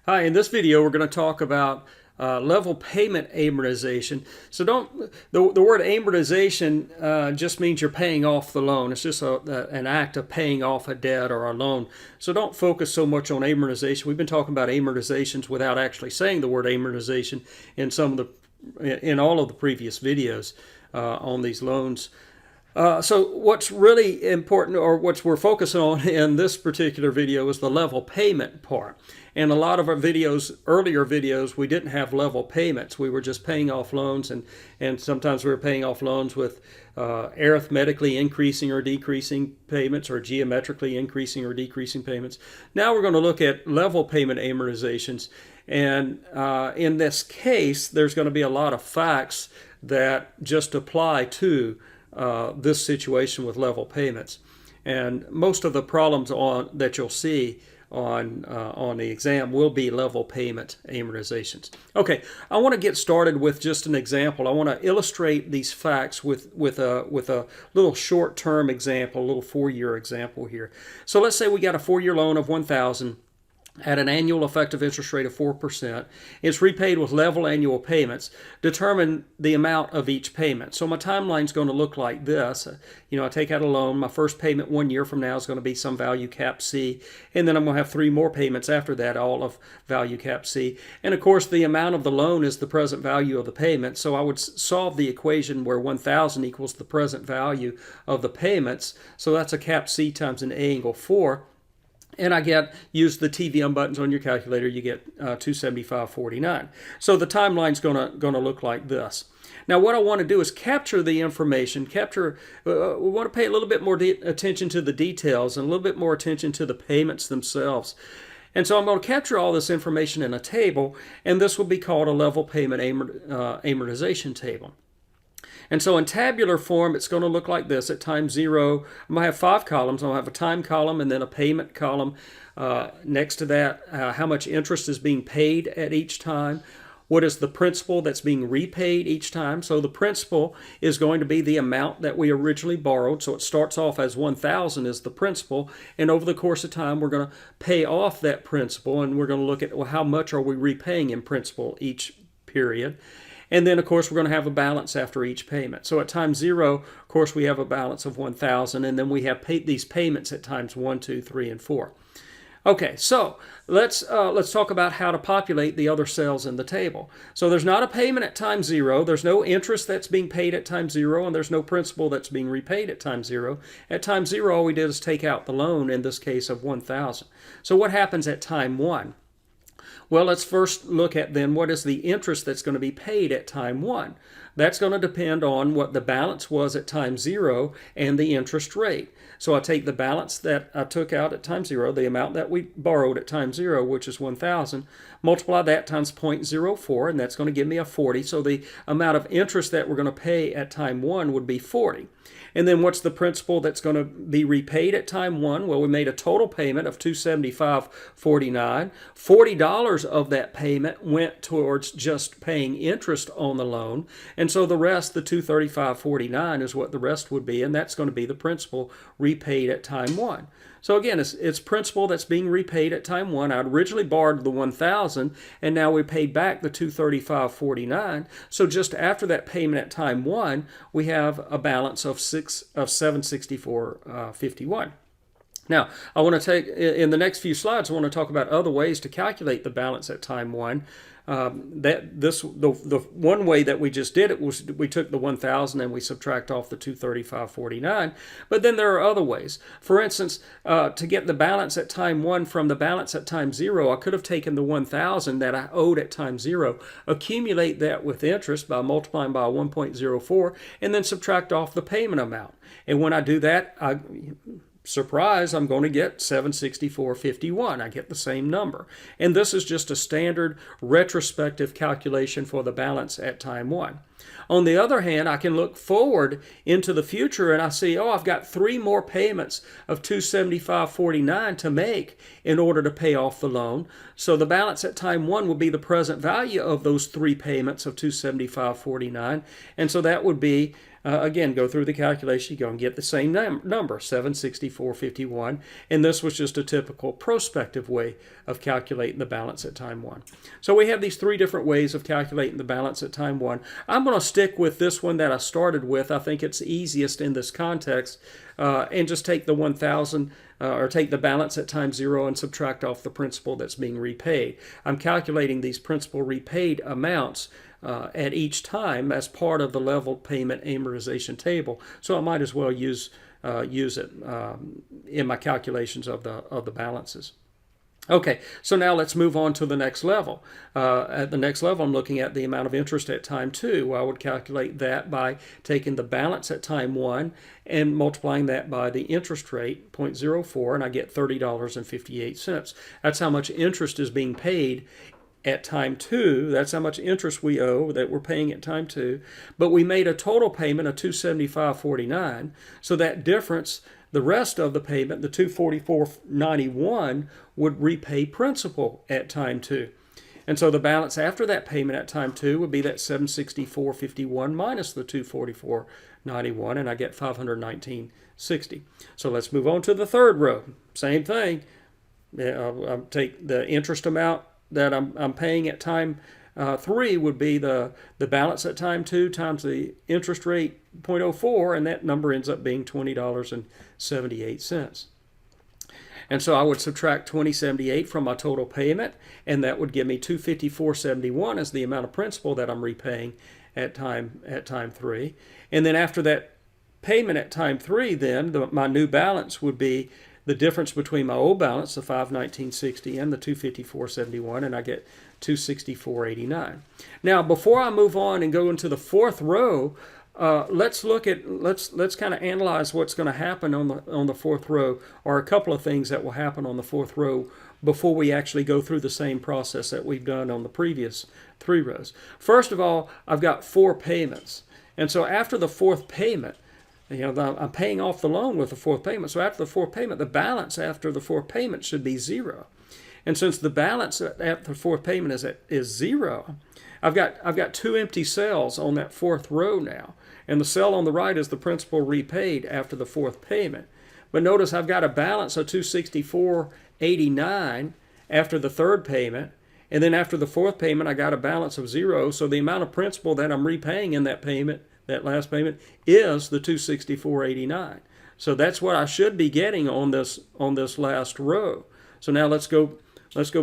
Hi, in this video we're going to talk about level payment amortization. So the word amortization just means you're paying off the loan. It's just an act of paying off a debt or a loan. So don't focus so much on amortization. We've been talking about amortizations without actually saying the word amortization in all of the previous videos on these loans. So what's really important, or what we're focusing on in this particular video, is the level payment part. And a lot of our earlier videos, we didn't have level payments. We were just paying off loans, and sometimes we were paying off loans with arithmetically increasing or decreasing payments, or geometrically increasing or decreasing payments. Now we're going to look at level payment amortizations. And in this case, there's going to be a lot of facts that just apply to this situation with level payments, and most of the problems that you'll see on the exam will be level payment amortizations. Okay, I want to get started with just an example. I want to illustrate these facts with a little short-term example, a little 4-year example here. So let's say we got a 4-year loan of $1,000 at an annual effective interest rate of 4%. It's repaid with level annual payments. Determine the amount of each payment. So my timeline is going to look like this. I take out a loan. My first payment 1 year from now is going to be some value cap C, and then I'm going to have 3 more payments after that, all of value cap C. And of course, the amount of the loan is the present value of the payment. So I would solve the equation where 1,000 equals the present value of the payments. So that's a cap C times an A angle 4. And use the TVM buttons on your calculator, you get 275.49. So the timeline's going to look like this. Now what I want to do is capture the information, we want to pay a little bit more attention to the details and a little bit more attention to the payments themselves. And so I'm going to capture all this information in a table, and this will be called a level payment amortization table. And so in tabular form, it's going to look like this. At time 0, I'm going to have 5 columns. I'll have a time column and then a payment column. Next to that, how much interest is being paid at each time. What is the principal that's being repaid each time? So the principal is going to be the amount that we originally borrowed. So it starts off as 1,000 as the principal. And over the course of time, we're going to pay off that principal. And we're going to look at, well, how much are we repaying in principal each period. And then, of course, we're going to have a balance after each payment. So at time 0, of course, we have a balance of 1,000, and then we have these payments at times 1, 2, 3, and 4. Okay, so let's talk about how to populate the other cells in the table. So there's not a payment at time 0. There's no interest that's being paid at time 0, and there's no principal that's being repaid at time 0. At time 0, all we did is take out the loan, in this case of 1,000. So what happens at time 1? Well, let's first look at then what is the interest that's going to be paid at time 1. That's going to depend on what the balance was at time 0 and the interest rate. So I take the balance that I took out at time 0, the amount that we borrowed at time 0, which is 1,000, multiply that times 0.04, and that's going to give me a 40. So the amount of interest that we're going to pay at time 1 would be 40. And then what's the principal that's going to be repaid at time 1? Well, we made a total payment of $275.49. $40 of that payment went towards just paying interest on the loan. And so the rest, the $235.49, is what the rest would be, and that's going to be the principal repaid at time 1. So again, it's principal that's being repaid at time 1. I originally borrowed the 1,000, and now we paid back the $235.49. So just after that payment at time 1, we have a balance of $764.51. Now, I want to take, in the next few slides, I want to talk about other ways to calculate the balance at time 1. The one way that we just did it was we took the 1,000 and we subtract off the 235.49. But then there are other ways. For instance, to get the balance at time 1 from the balance at time 0, I could have taken the 1,000 that I owed at time 0, accumulate that with interest by multiplying by 1.04, and then subtract off the payment amount. And when I do that, surprise, I'm going to get $764.51. I get the same number. And this is just a standard retrospective calculation for the balance at time 1. On the other hand, I can look forward into the future and I see, I've got 3 more payments of $275.49 to make in order to pay off the loan. So the balance at time 1 will be the present value of those 3 payments of $275.49. And so that would be Again, go through the calculation, you're going to get the same number, 764.51, and this was just a typical prospective way of calculating the balance at time 1. So we have these 3 different ways of calculating the balance at time 1. I'm going to stick with this one that I started with. I think it's easiest in this context, and just take the 1,000 or take the balance at time 0 and subtract off the principal that's being repaid. I'm calculating these principal repaid amounts at each time as part of the level payment amortization table, so I might as well use it in my calculations of the balances. Okay, so now let's move on to the next level. At the next level, I'm looking at the amount of interest at time 2. Well, I would calculate that by taking the balance at time 1 and multiplying that by the interest rate, 0.04, and I get $30.58. That's how much interest is being paid at time 2. That's how much interest we owe that we're paying at time 2. But we made a total payment of $275.49, so that difference, the rest of the payment, the $244.91, would repay principal at time 2. And so the balance after that payment at time 2 would be that $764.51 minus the $244.91, and I get $519.60. So let's move on to the third row. Same thing. I'll take the interest amount that I'm paying at time 3 would be the balance at time 2 times the interest rate, 0.04, and that number ends up being $20.78. And so I would subtract $20.78 from my total payment, and that would give me $254.71 as the amount of principal that I'm repaying at time 3. And then after that payment at time 3, then my new balance would be the difference between my old balance, the $519.60, and the $254.71, and I get $264.89. Now, before I move on and go into the fourth row, let's kind of analyze what's going to happen on the fourth row, or a couple of things that will happen on the fourth row before we actually go through the same process that we've done on the previous 3 rows. First of all, I've got 4 payments, and so after the fourth payment, I'm paying off the loan with the fourth payment. So after the fourth payment, the balance after the fourth payment should be 0. And since the balance after the fourth payment is 0, I've got 2 empty cells on that fourth row now. And the cell on the right is the principal repaid after the fourth payment. But notice I've got a balance of $264.89 after the third payment. And then after the fourth payment, I got a balance of 0. So the amount of principal that I'm repaying in that payment, that last payment, is the $264.89. So that's what I should be getting on this last row. So now let's go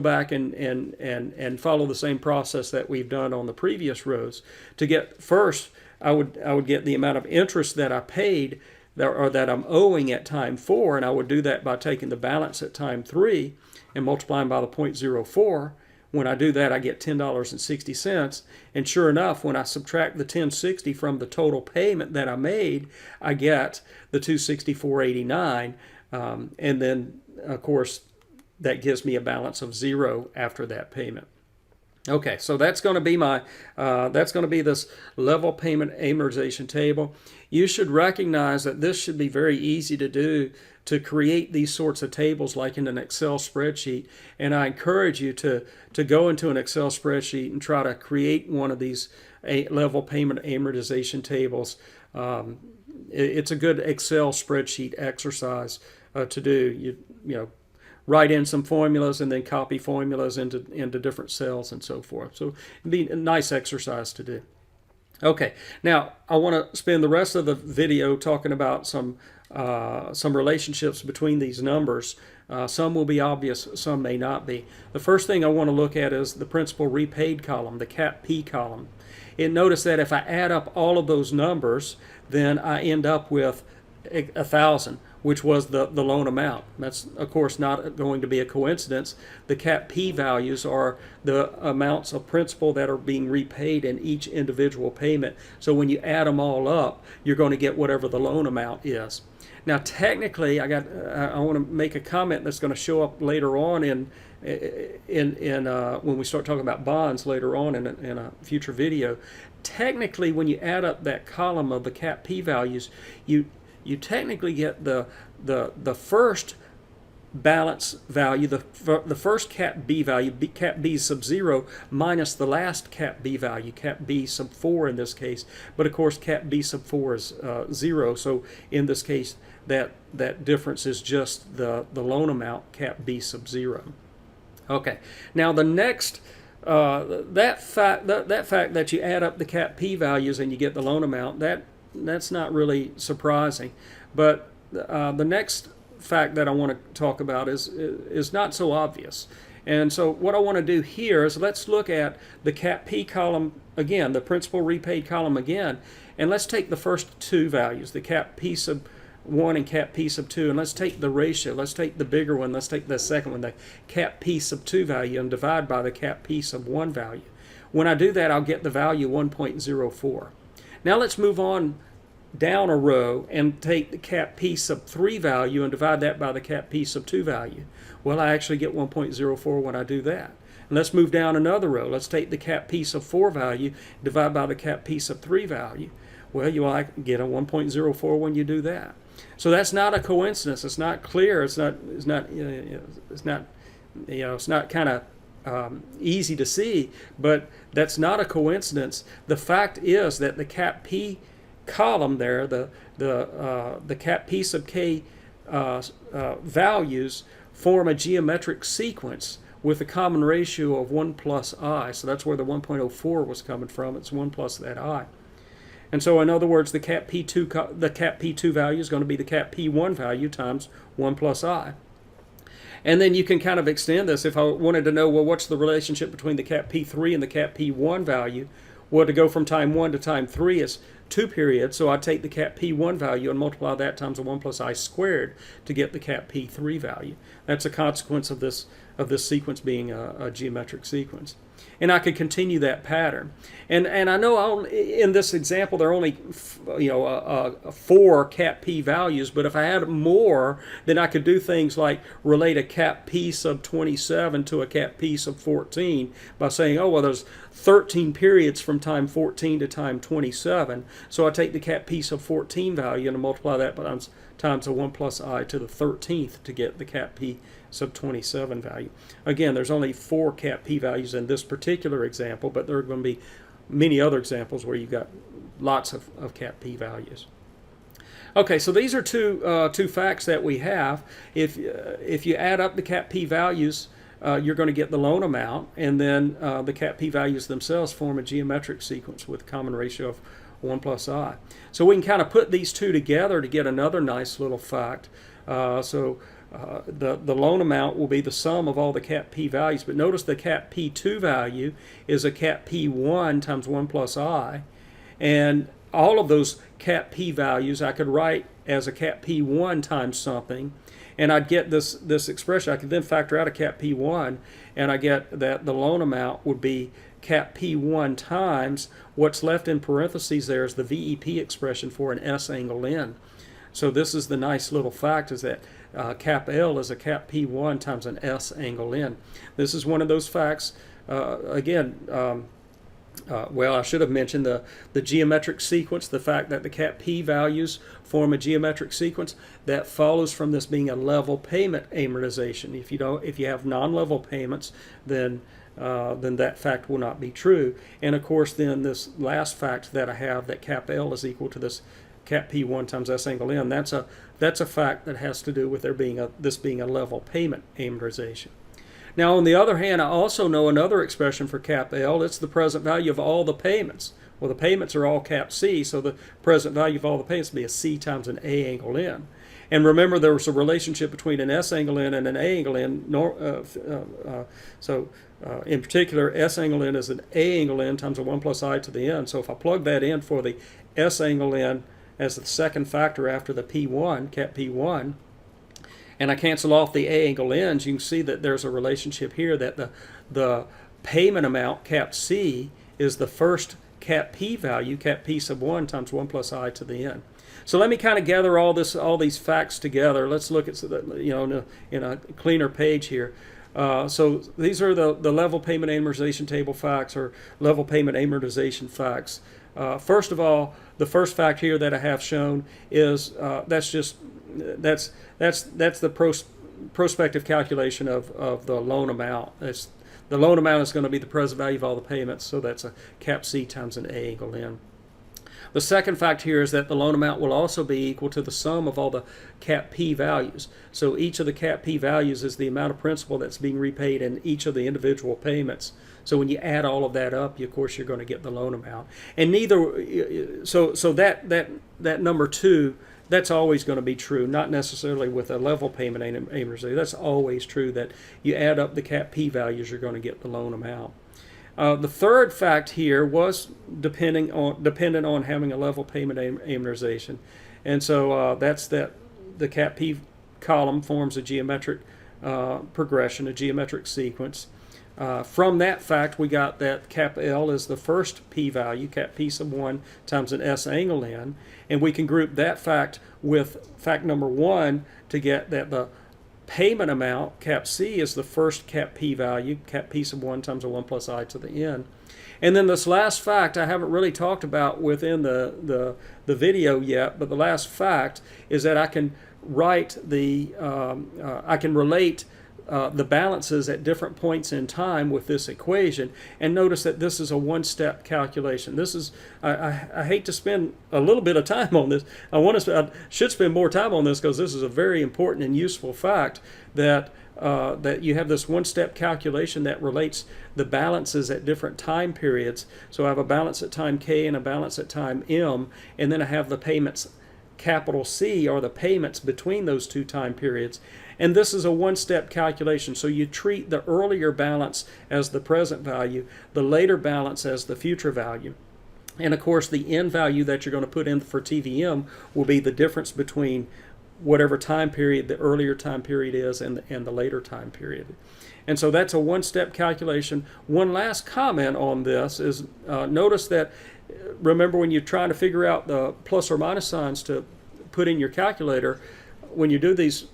back and follow the same process that we've done on the previous rows. To get first, I would get the amount of interest that I paid or that I'm owing at time 4, and I would do that by taking the balance at time 3 and multiplying by the 0.04. When I do that, I get $10.60, and sure enough, when I subtract the $10.60 from the total payment that I made, I get the $264.89, and then, of course, that gives me a balance of 0 after that payment. Okay, so that's going to be this level payment amortization table. You should recognize that this should be very easy to do, to create these sorts of tables like in an Excel spreadsheet. And I encourage you to go into an Excel spreadsheet and try to create one of these level payment amortization tables. It's a good Excel spreadsheet exercise to do. You write in some formulas and then copy formulas into different cells and so forth. So it'd be a nice exercise to do. Okay, now I want to spend the rest of the video talking about some relationships between these numbers. Some will be obvious, some may not be. The first thing I want to look at is the principal repaid column, the cap P column. And notice that if I add up all of those numbers, then I end up with 1,000, which was the loan amount. That's, of course, not going to be a coincidence. The cap P values are the amounts of principal that are being repaid in each individual payment. So when you add them all up, you're going to get whatever the loan amount is. Now, technically, I want to make a comment that's going to show up later on when we start talking about bonds later on in a future video. Technically, when you add up that column of the cap P values, you technically get the first balance value, the first cap B value, cap B sub 0, minus the last cap B value, cap B sub 4 in this case. But of course, cap B sub 4 is 0, so in this case, that difference is just the loan amount, cap B sub 0. Okay, now the next, that fact that you add up the cap P values and you get the loan amount, that's not really surprising. But the next fact that I want to talk about is not so obvious. And so what I want to do here is let's look at the cap P column again, the principal repaid column again, and let's take the first two values, the cap P sub 1 and cap P sub 2, and let's take the ratio. Let's take the bigger one. Let's take the second one, the cap P sub 2 value, and divide by the cap P sub 1 value. When I do that, I'll get the value 1.04. Now let's move on down a row and take the cap P sub 3 value and divide that by the cap P sub 2 value. Well, I actually get 1.04 when I do that. And let's move down another row. Let's take the cap P sub 4 value, divide by the cap P sub 3 value. Well, you will get a 1.04 when you do that. So that's not a coincidence. It's not clear. It's not kind of easy to see, but that's not a coincidence. The fact is that the cap P column there, the cap P sub K values form a geometric sequence with a common ratio of 1 plus I. So that's where the 1.04 was coming from. It's 1 plus that I. And so in other words, the cap P2 value is going to be the cap P1 value times 1 plus I. And then you can kind of extend this. If I wanted to know, well, what's the relationship between the cap P3 and the cap P1 value? Well, to go from time 1 to time 3 is 2 periods, so I take the cap P1 value and multiply that times a 1 plus I squared to get the cap P3 value. That's a consequence of this sequence being a geometric sequence. And I could continue that pattern. And I know in this example there are only 4 cap P values, but if I had more, then I could do things like relate a cap P sub 27 to a cap P sub 14 by saying, oh, well, there's 13 periods from time 14 to time 27. So I take the cap P sub 14 value and I multiply that times a 1 plus I to the 13th to get the cap P sub 27 value. Again, there's only 4 cap P values in this particular example, but there are going to be many other examples where you've got lots of cap P values. Okay, so these are two facts that we have. If you add up the cap P values, you're going to get the loan amount, and then the cap P values themselves form a geometric sequence with a common ratio of 1 plus I. So we can kind of put these two together to get another nice little fact. The loan amount will be the sum of all the cap P values, but notice the cap P2 value is a cap P1 times 1 plus I, and all of those cap P values I could write as a cap P1 times something, and I'd get this expression. I could then factor out a cap P1, and I get that the loan amount would be cap P1 times what's left in parentheses there is the VEP expression for an S angle N. So this is the nice little fact, is that cap L is a cap P1 times an S angle N. This is one of those facts, well, I should have mentioned the geometric sequence, the fact that the cap P values form a geometric sequence. That follows from this being a level payment amortization. If you have non-level payments, then that fact will not be true. And of course, then this last fact that I have, that cap L is equal to this cap P1 times S angle N, that's a fact that has to do with this being a level payment amortization. Now, on the other hand, I also know another expression for cap L. It's the present value of all the payments. Well, the payments are all cap C, so the present value of all the payments would be a C times an A angle N. And remember, there was a relationship between an S angle N and an A angle N. In particular, S angle N is an A angle N times a 1 plus I to the N. So if I plug that in for the S angle N as the second factor after the P1, cap P1, and I cancel off the A angle N's, you can see that there's a relationship here that the payment amount, cap C, is the first cap P value, cap P sub 1 times 1 plus I to the N. So let me kind of gather all these facts together. Let's look at in a cleaner page here. So these are the level payment amortization table facts, or level payment amortization facts. First of all, the first fact here that I have shown is that's the prospective calculation of the loan amount. The loan amount is going to be the present value of all the payments, so that's a cap C times an A angle N. The second fact here is that the loan amount will also be equal to the sum of all the cap P values. So each of the cap P values is the amount of principal that's being repaid in each of the individual payments. So when you add all of that up, of course, you're going to get the loan amount. And that number 2, that's always going to be true, not necessarily with a level payment amortization. That's always true, that you add up the cap P values, you're going to get the loan amount. The third fact here was dependent on having a level payment amortization. And so that's that the cap P column forms a geometric progression, a geometric sequence. From that fact, we got that cap L is the first P value, cap P sub 1 times an S angle N. And we can group that fact with fact number 1 to get that the payment amount, cap C, is the first cap P value, cap P sub 1 times a 1 plus I to the N. And then this last fact I haven't really talked about within the video yet, but the last fact is that I can write I can relate the balances at different points in time with this equation. And notice that this is a one-step calculation. This is, I hate to spend a little bit of time on this. I should spend more time on this because this is a very important and useful fact that that you have this one-step calculation that relates the balances at different time periods. So I have a balance at time K and a balance at time M, and then I have the payments capital C, are the payments between those two time periods. And this is a one-step calculation. So you treat the earlier balance as the present value, the later balance as the future value. And of course, the end value that you're going to put in for TVM will be the difference between whatever time period the earlier time period is and the later time period. And so that's a one-step calculation. One last comment on this is notice that, remember when you're trying to figure out the plus or minus signs to put in your calculator, when you do these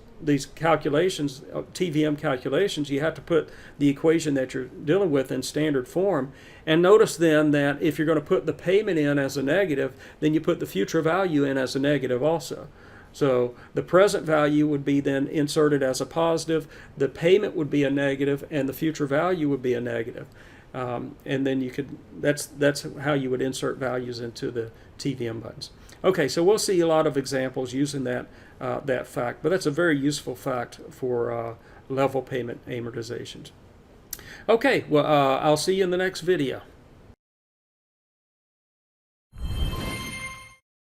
calculations, TVM calculations, you have to put the equation that you're dealing with in standard form. And notice then that if you're going to put the payment in as a negative, then you put the future value in as a negative also. So the present value would be then inserted as a positive, the payment would be a negative, and the future value would be a negative. And then you could, that's how you would insert values into the TVM buttons. Okay, so we'll see a lot of examples using that fact, but that's a very useful fact for level payment amortizations. Okay, well, I'll see you in the next video.